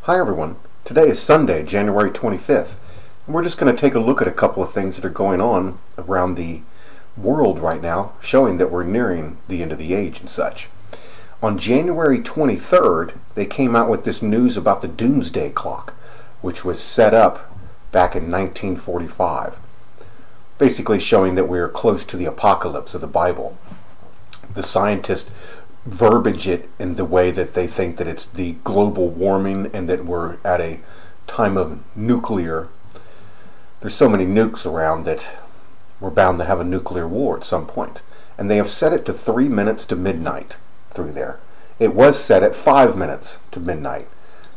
Hi everyone, today is Sunday, January 25th, and we're just going to take a look at a couple of things that are going on around the world right now, showing that we're nearing the end of the age and such. On January 23rd, they came out with this news about the Doomsday Clock, which was set up back in 1945, basically showing that we're close to the apocalypse of the Bible. The scientists verbiage it in the way that they think that it's the global warming and that we're at a time of nuclear. There's so many nukes around that we're bound to have a nuclear war at some point. And they have set it to 3 minutes to midnight through there. It was set at 5 minutes to midnight.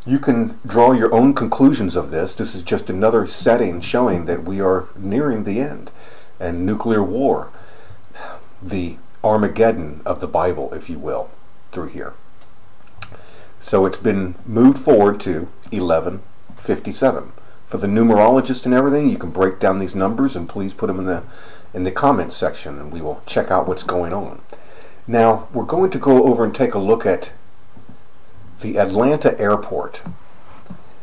You can draw your own conclusions of this. This is just another setting showing that we are nearing the end. And nuclear war, the Armageddon of the Bible, if you will, through here. So it's been moved forward to 11:57. For the numerologist and everything, you can break down these numbers and please put them in the comments section and we will check out what's going on. Now, we're going to go over and take a look at the Atlanta airport,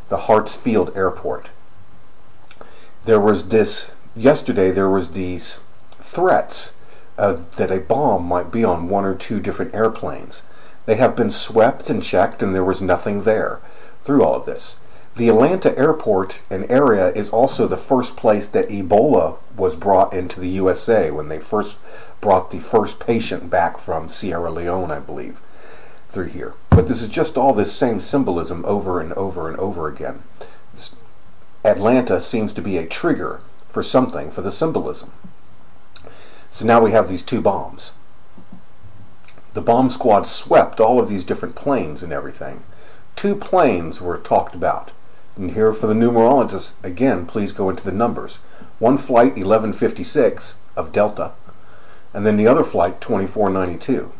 the Hartsfield airport. Yesterday there was these threats that a bomb might be on 1 or 2 different airplanes. They have been swept and checked and there was nothing there through all of this. The Atlanta airport and area is also the first place that Ebola was brought into the USA when they first brought the first patient back from Sierra Leone, I believe, through here. But this is just all this same symbolism over and over and over again. Atlanta seems to be a trigger for something for the symbolism. So now we have these 2 bombs. The bomb squad swept all of these different planes and everything. 2 planes were talked about. And here for the numerologists, again, please go into the numbers. One flight 1156 of Delta, and then the other flight 2492.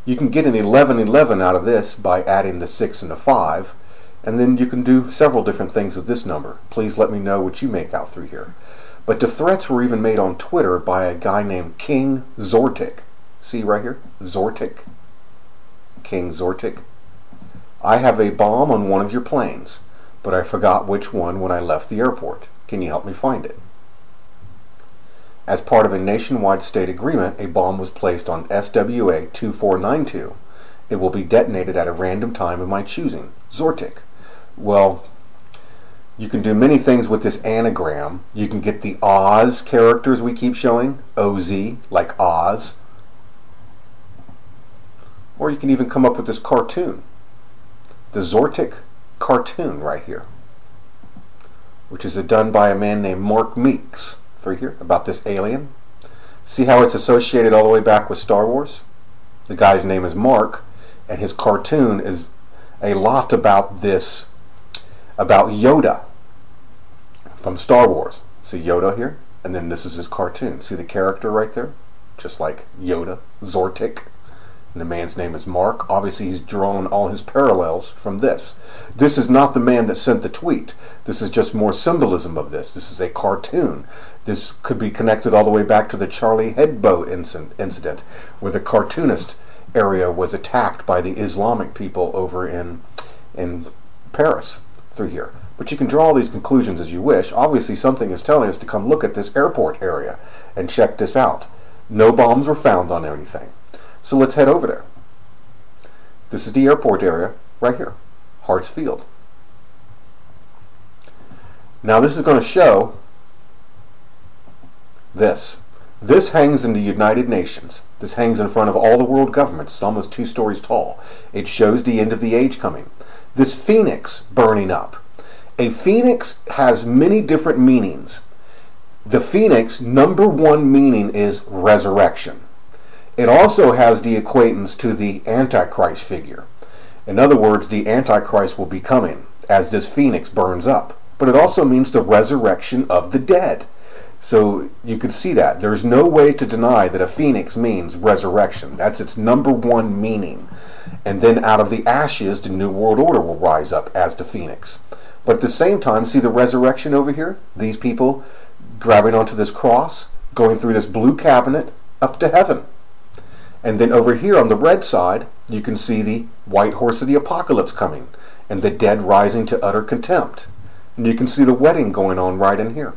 You can get an 1111 out of this by adding the 6 and the 5, and then you can do several different things with this number. Please let me know what you make out through here. But the threats were even made on Twitter by a guy named King Zortic. See right here? Zortic. King Zortic. I have a bomb on one of your planes, but I forgot which one when I left the airport. Can you help me find it? As part of a nationwide state agreement, a bomb was placed on SWA 2492. It will be detonated at a random time of my choosing. Zortic. Well, you can do many things with this anagram. You can get the Oz characters we keep showing, OZ, like Oz. Or you can even come up with this cartoon, the Zortic cartoon right here, which is done by a man named Mark Meeks, through here, about this alien. See how it's associated all the way back with Star Wars? The guy's name is Mark, and his cartoon is a lot about this, about Yoda from Star Wars. See Yoda here? And then this is his cartoon. See the character right there? Just like Yoda, Zortic. And the man's name is Mark. Obviously he's drawn all his parallels from this. This is not the man that sent the tweet. This is just more symbolism of this. This is a cartoon. This could be connected all the way back to the Charlie Hebdo incident, where the cartoonist area was attacked by the Islamic people over in Paris through here. But you can draw all these conclusions as you wish. Obviously something is telling us to come look at this airport area and check this out. No bombs were found on anything. So let's head over there. This is the airport area right here, Hartsfield. Now this is going to show this. This hangs in the United Nations. This hangs in front of all the world governments. It's almost 2 stories tall. It shows the end of the age coming. This phoenix burning up. A phoenix has many different meanings. The phoenix, number 1 meaning is resurrection. It also has the equatance to the Antichrist figure. In other words, the Antichrist will be coming as this phoenix burns up. But it also means the resurrection of the dead. So you can see that. There's no way to deny that a phoenix means resurrection. That's its number 1 meaning. And then out of the ashes, the New World Order will rise up as the phoenix. But at the same time, see the resurrection over here? These people grabbing onto this cross, going through this blue cabinet up to heaven. And then over here on the red side, you can see the white horse of the apocalypse coming. and the dead rising to utter contempt. And you can see the wedding going on right in here,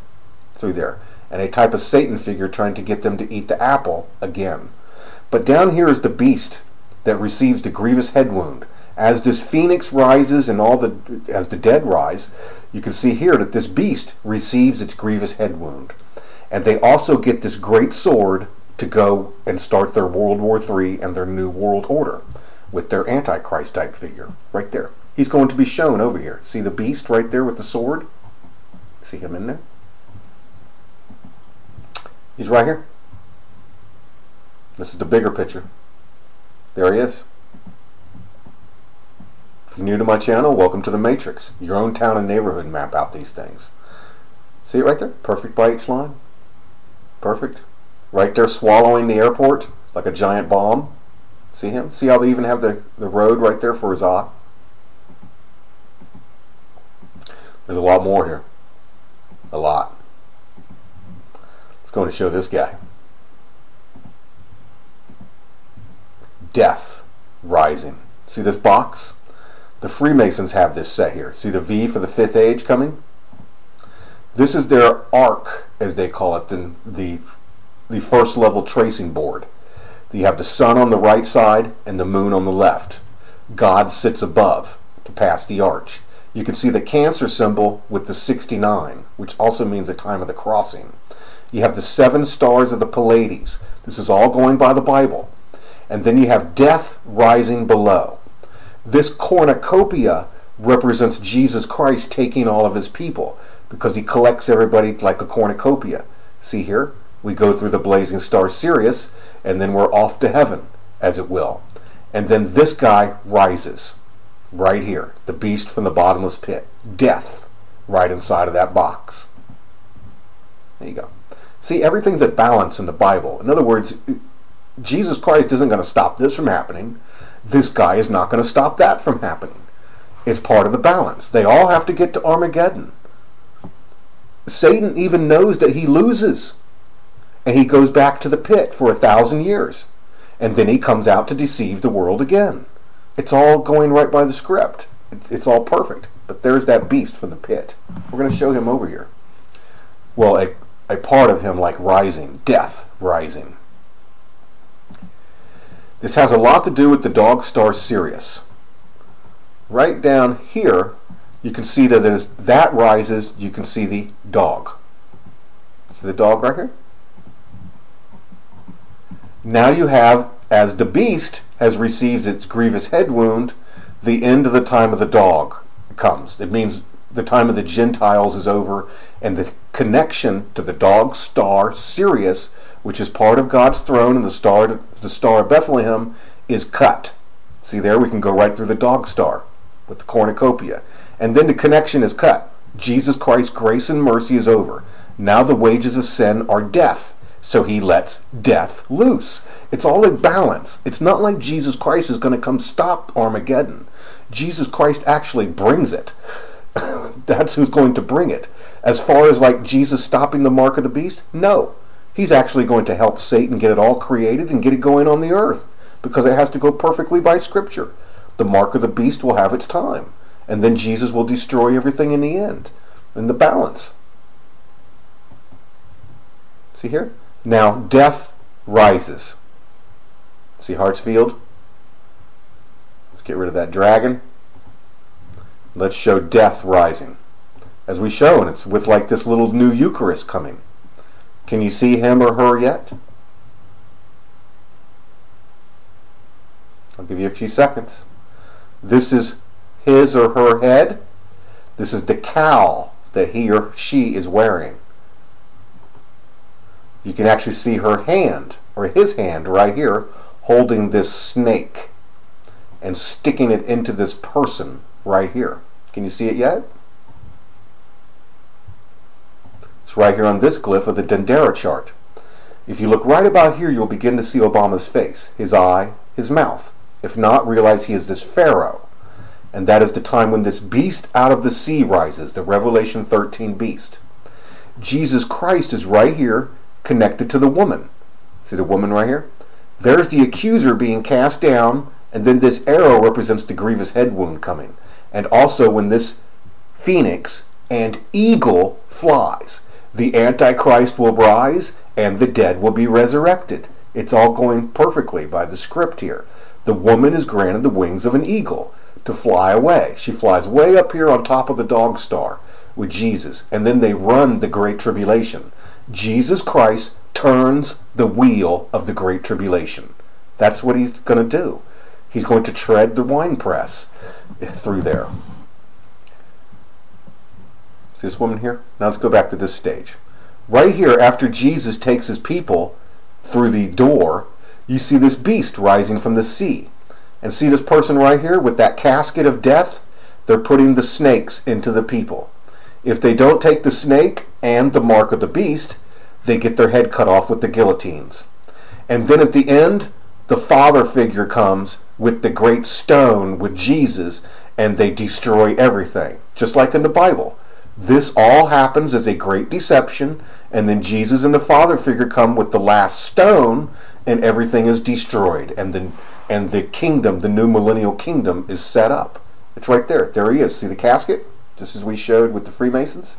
through there, and a type of Satan figure trying to get them to eat the apple again. But down here is the beast that receives the grievous head wound. As this phoenix rises and as the dead rise, you can see here that this beast receives its grievous head wound. And they also get this great sword to go and start their World War III and their new world order with their Antichrist type figure right there. He's going to be shown over here. See the beast right there with the sword? See him in there? He's right here. This is the bigger picture. There he is. If you're new to my channel, welcome to the Matrix. Your own town and neighborhood map out these things. See it right there? Perfect by each line. Perfect. Right there swallowing the airport like a giant bomb. See him? See how they even have the road right there for his eye? There's a lot more here. A lot. Let's go and show this guy. Death rising. See this box? The Freemasons have this set here. See the V for the fifth age coming? This is their arc, as they call it, the first level tracing board. You have the sun on the right side and the moon on the left. God sits above to pass the arch. You can see the Cancer symbol with the 69, which also means the time of the crossing. You have the 7 stars of the Pleiades. This is all going by the Bible. And then you have death rising below. This cornucopia represents Jesus Christ taking all of his people, because he collects everybody like a cornucopia. See here? We go through the blazing star Sirius, and then we're off to heaven, as it will. And then this guy rises, right here, the beast from the bottomless pit. Death, right inside of that box. There you go. See, everything's at balance in the Bible. In other words, Jesus Christ isn't going to stop this from happening. This guy is not going to stop that from happening. It's part of the balance. They all have to get to Armageddon. Satan even knows that he loses. And he goes back to the pit for 1,000 years. And then he comes out to deceive the world again. It's all going right by the script. It's all perfect. But there's that beast from the pit. We're going to show him over here. Well, a part of him like rising. Death rising. This has a lot to do with the dog star Sirius. Right down here, you can see that as that rises, you can see the dog. See the dog right here? Now you have, as the beast has received its grievous head wound, the end of the time of the dog comes. It means the time of the Gentiles is over, and the connection to the dog star Sirius, which is part of God's throne, and the star of Bethlehem, is cut. See there, we can go right through the dog star with the cornucopia. And then the connection is cut. Jesus Christ's grace and mercy is over. Now the wages of sin are death. So he lets death loose. It's all in balance. It's not like Jesus Christ is going to come stop Armageddon. Jesus Christ actually brings it. That's who's going to bring it. As far as like Jesus stopping the mark of the beast, no. He's actually going to help Satan get it all created and get it going on the earth, because it has to go perfectly by Scripture. The mark of the beast will have its time, and then Jesus will destroy everything in the end, in the balance. See here? Now, death rises. See Hartsfield? Let's get rid of that dragon. Let's show death rising. As we show, and it's with like this little new Eucharist coming. Can you see him or her yet? I'll give you a few seconds. This is his or her head. This is the cowl that he or she is wearing. You can actually see her hand, or his hand right here, holding this snake and sticking it into this person right here. Can you see it yet? It's right here on this glyph of the Dendera chart. If you look right about here, you'll begin to see Obama's face, his eye, his mouth. If not, realize he is this pharaoh. And that is the time when this beast out of the sea rises, the Revelation 13 beast. Jesus Christ is right here, connected to the woman. See the woman right here? There's the accuser being cast down, and then this arrow represents the grievous head wound coming. and also when this phoenix and eagle flies. The Antichrist will rise and the dead will be resurrected. It's all going perfectly by the script here. The woman is granted the wings of an eagle to fly away. She flies way up here on top of the dog star with Jesus, and then they run the Great Tribulation. Jesus Christ turns the wheel of the Great Tribulation. That's what he's going to do. He's going to tread the winepress through there. See this woman here? Now let's go back to this stage. Right here, after Jesus takes his people through the door, you see this beast rising from the sea. And see this person right here with that casket of death? They're putting the snakes into the people. If they don't take the snake and the mark of the beast, they get their head cut off with the guillotines. And then at the end, the father figure comes with the great stone with Jesus, and they destroy everything. Just like in the Bible. This all happens as a great deception, and then Jesus and the father figure come with the last stone, and everything is destroyed. And the kingdom, the new millennial kingdom, is set up. It's right there. There he is. See the casket? Just as we showed with the Freemasons.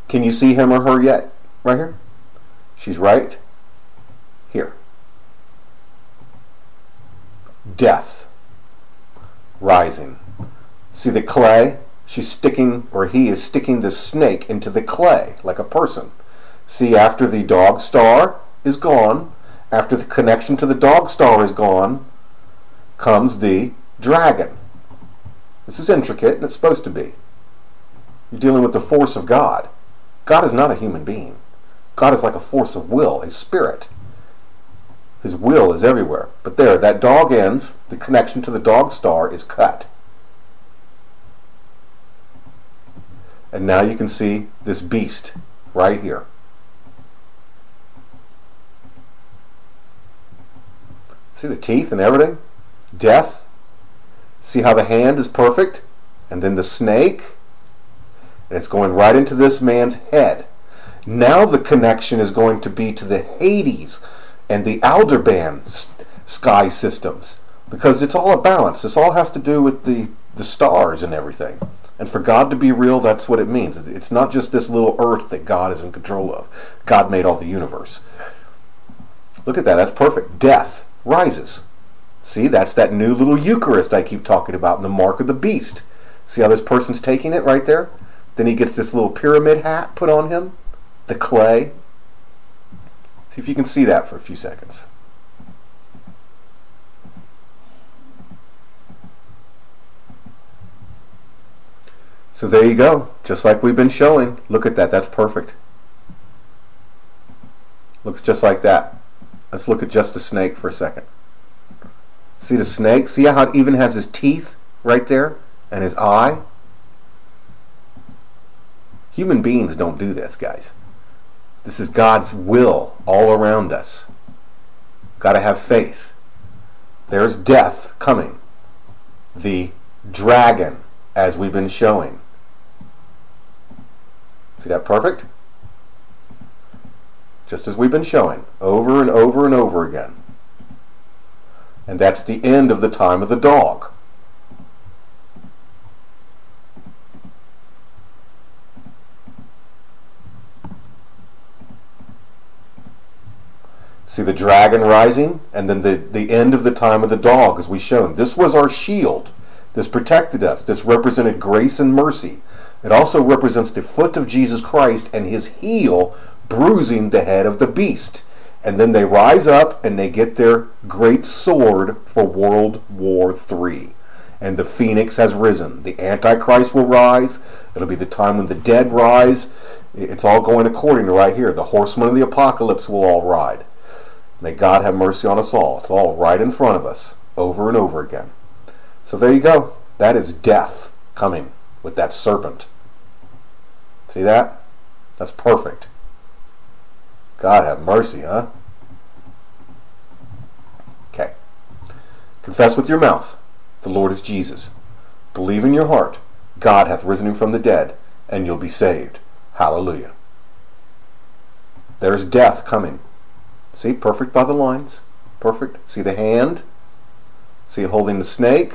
Can you see him or her yet? Right here? She's right here. Death. Rising. See the clay? She's sticking, or he is sticking the snake into the clay, like a person. See, after the dog star is gone, after the connection to the dog star is gone, comes the dragon. This is intricate, and it's supposed to be. You're dealing with the force of God. God is not a human being. God is like a force of will, a spirit. His will is everywhere. But there, that dog ends, the connection to the dog star is cut. And now you can see this beast right here. See the teeth and everything? Death. See how the hand is perfect? And then the snake. And it's going right into this man's head. Now the connection is going to be to the Hades and the Aldebaran sky systems. Because it's all a balance. This all has to do with the stars and everything. And for God to be real, that's what it means. It's not just this little earth that God is in control of. God made all the universe. Look at that. That's perfect. Death rises. See, that's that new little Eucharist I keep talking about in the mark of the beast. See how this person's taking it right there? Then he gets this little pyramid hat put on him. The clay. See if you can see that for a few seconds. So there you go, just like we've been showing. Look at that, that's perfect. Looks just like that. Let's look at just the snake for a second. See the snake? See how it even has his teeth right there? And his eye? Human beings don't do this, guys. This is God's will all around us. Got to have faith. There's death coming. The dragon, as we've been showing. See that perfect? Just as we've been showing, over and over and over again. And that's the end of the time of the dog. See the dragon rising, and then the end of the time of the dog, as we shown. This was our shield. This protected us. This represented grace and mercy. It also represents the foot of Jesus Christ and his heel bruising the head of the beast. And then they rise up and they get their great sword for World War III. And the phoenix has risen. The Antichrist will rise. It'll be the time when the dead rise. It's all going according to right here. The horsemen of the apocalypse will all ride. May God have mercy on us all. It's all right in front of us, over and over again. So there you go. That is death coming with that serpent. See that? That's perfect. God have mercy, huh? Okay. Confess with your mouth, the Lord is Jesus. Believe in your heart, God hath risen him from the dead, and you'll be saved. Hallelujah. There's death coming. See, perfect by the lines. Perfect. See the hand? See it holding the snake?